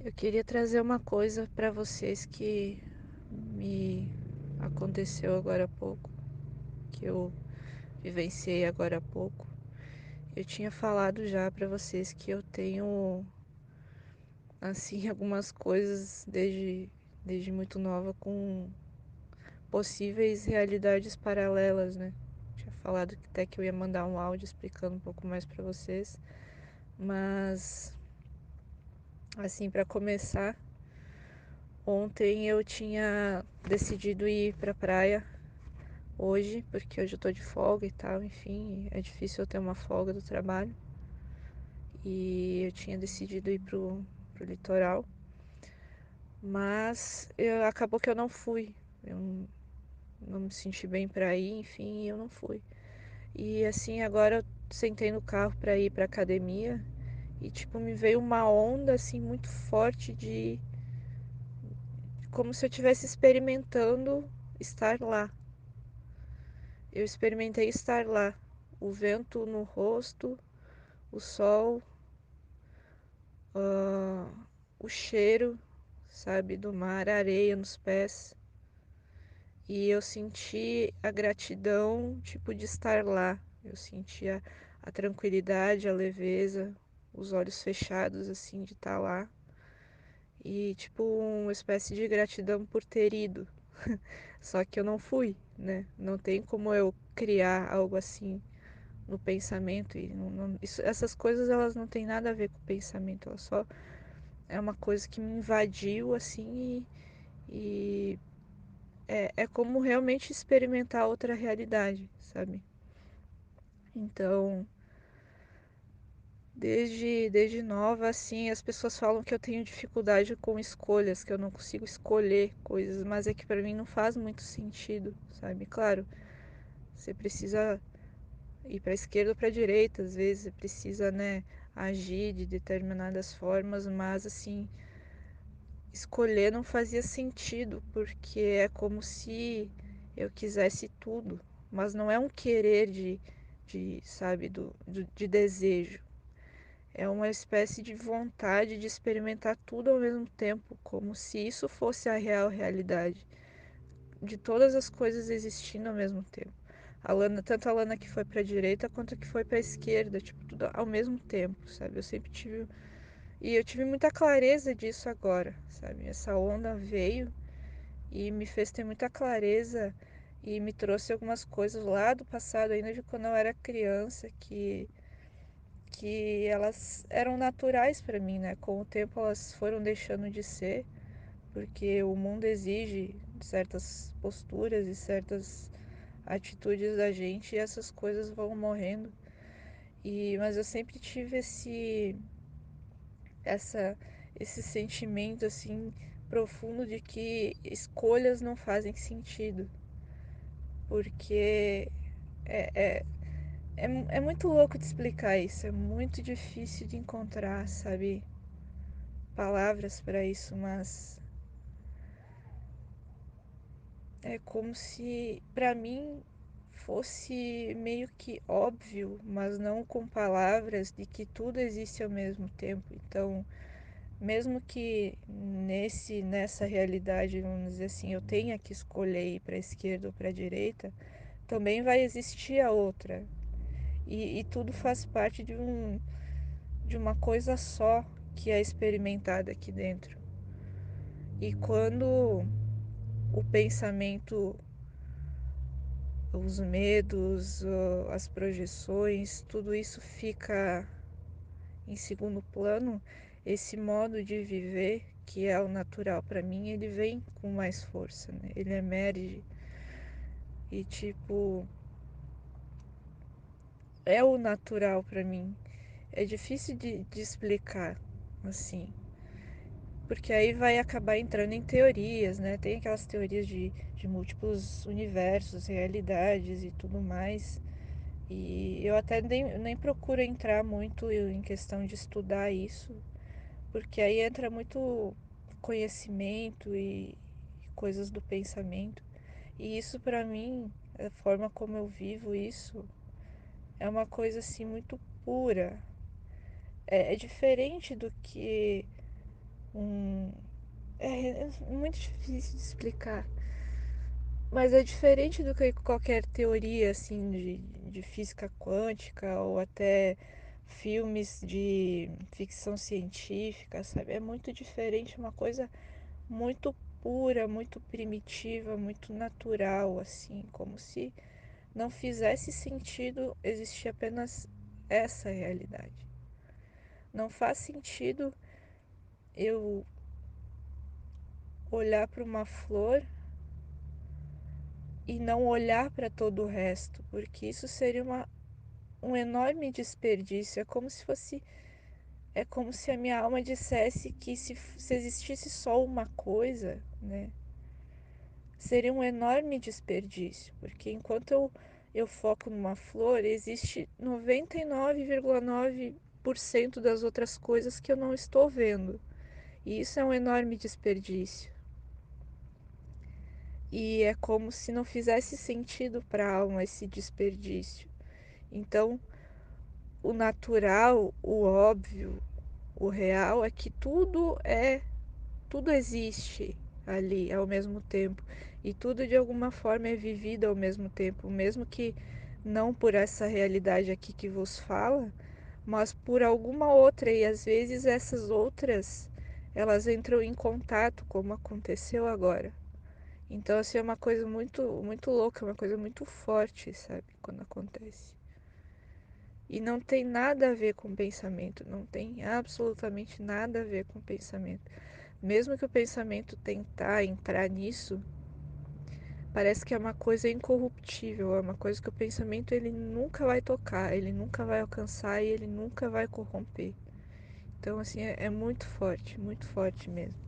Eu queria trazer uma coisa para vocês que me aconteceu agora há pouco, que eu vivenciei agora há pouco. Eu tinha falado já para vocês que eu tenho assim algumas coisas desde muito nova com possíveis realidades paralelas, né? Tinha falado que até que eu ia mandar um áudio explicando um pouco mais para vocês, mas assim, para começar, ontem eu tinha decidido ir pra praia hoje, porque hoje eu tô de folga e tal, enfim, é difícil eu ter uma folga do trabalho. E eu tinha decidido ir pro litoral, mas acabou que eu não fui. Eu não me senti bem pra ir, enfim, e eu não fui. E assim, agora eu sentei no carro pra ir pra academia e tipo, me veio uma onda assim muito forte de como se eu estivesse experimentando estar lá. Eu experimentei estar lá. O vento no rosto, o sol, ah, o cheiro, sabe, do mar, a areia nos pés. E eu senti a gratidão, tipo, de estar lá. Eu sentia a tranquilidade, a leveza, os olhos fechados, assim, de estar lá. E, tipo, uma espécie de gratidão por ter ido. Só que eu não fui, né? Não tem como eu criar algo assim no pensamento. E essas coisas, elas não têm nada a ver com o pensamento. Elas só é uma coisa que me invadiu assim e é como realmente experimentar outra realidade, sabe? Então, desde nova, assim, as pessoas falam que eu tenho dificuldade com escolhas, que eu não consigo escolher coisas, mas é que pra mim não faz muito sentido, sabe? Claro, você precisa ir pra esquerda ou pra direita, às vezes você precisa, né, agir de determinadas formas, mas assim, escolher não fazia sentido, porque é como se eu quisesse tudo, mas não é um querer sabe, de desejo. É uma espécie de vontade de experimentar tudo ao mesmo tempo, como se isso fosse a real realidade, de todas as coisas existindo ao mesmo tempo. A Lana, tanto a Lana que foi para a direita quanto a que foi para a esquerda, tipo, tudo ao mesmo tempo, sabe? Eu sempre tive. E eu tive muita clareza disso agora, sabe? Essa onda veio e me fez ter muita clareza e me trouxe algumas coisas lá do passado, ainda de quando eu era criança, que elas eram naturais para mim, né? Com o tempo elas foram deixando de ser, porque o mundo exige certas posturas e certas atitudes da gente e essas coisas vão morrendo. Mas eu sempre tive essa esse sentimento assim profundo de que escolhas não fazem sentido, porque é, é, é muito louco de explicar isso, é muito difícil de encontrar, sabe, palavras para isso, mas é como se para mim fosse meio que óbvio, mas não com palavras, de que tudo existe ao mesmo tempo. Então, mesmo que nessa realidade, vamos dizer assim, eu tenha que escolher ir para a esquerda ou para a direita, também vai existir a outra. E tudo faz parte de uma coisa só que é experimentada aqui dentro. E quando o pensamento, os medos, as projeções, tudo isso fica em segundo plano, esse modo de viver, que é o natural para mim, ele vem com mais força, né? Ele emerge e tipo, é o natural para mim. É difícil de explicar assim, porque aí vai acabar entrando em teorias, né? Tem aquelas teorias de múltiplos universos, realidades e tudo mais. E eu até nem procuro entrar muito em questão de estudar isso, porque aí entra muito conhecimento e coisas do pensamento. E isso para mim, a forma como eu vivo isso, é uma coisa assim muito pura. É diferente do que um é muito difícil de explicar. Mas é diferente do que qualquer teoria assim de física quântica ou até filmes de ficção científica, sabe? É muito diferente, uma coisa muito pura, muito primitiva, muito natural, assim, como se não fizesse sentido existir apenas essa realidade. Não faz sentido eu olhar para uma flor e não olhar para todo o resto, porque isso seria um enorme desperdício. É como se a minha alma dissesse que se existisse só uma coisa, né, seria um enorme desperdício, porque eu foco numa flor, existe 99,9% das outras coisas que eu não estou vendo. E isso é um enorme desperdício. E é como se não fizesse sentido para a alma esse desperdício. Então, o natural, o óbvio, o real é que tudo existe ali ao mesmo tempo e tudo de alguma forma é vivido ao mesmo tempo, mesmo que não por essa realidade aqui que vos fala, mas por alguma outra e às vezes essas outras elas entram em contato, como aconteceu agora. Então, assim, é uma coisa muito louca, uma coisa muito forte, sabe? Quando acontece. E não tem nada a ver com pensamento, não tem absolutamente nada a ver com pensamento. Mesmo que o pensamento tentar entrar nisso, parece que é uma coisa incorruptível, é uma coisa que o pensamento ele nunca vai tocar, ele nunca vai alcançar e ele nunca vai corromper. Então, assim, é muito forte mesmo.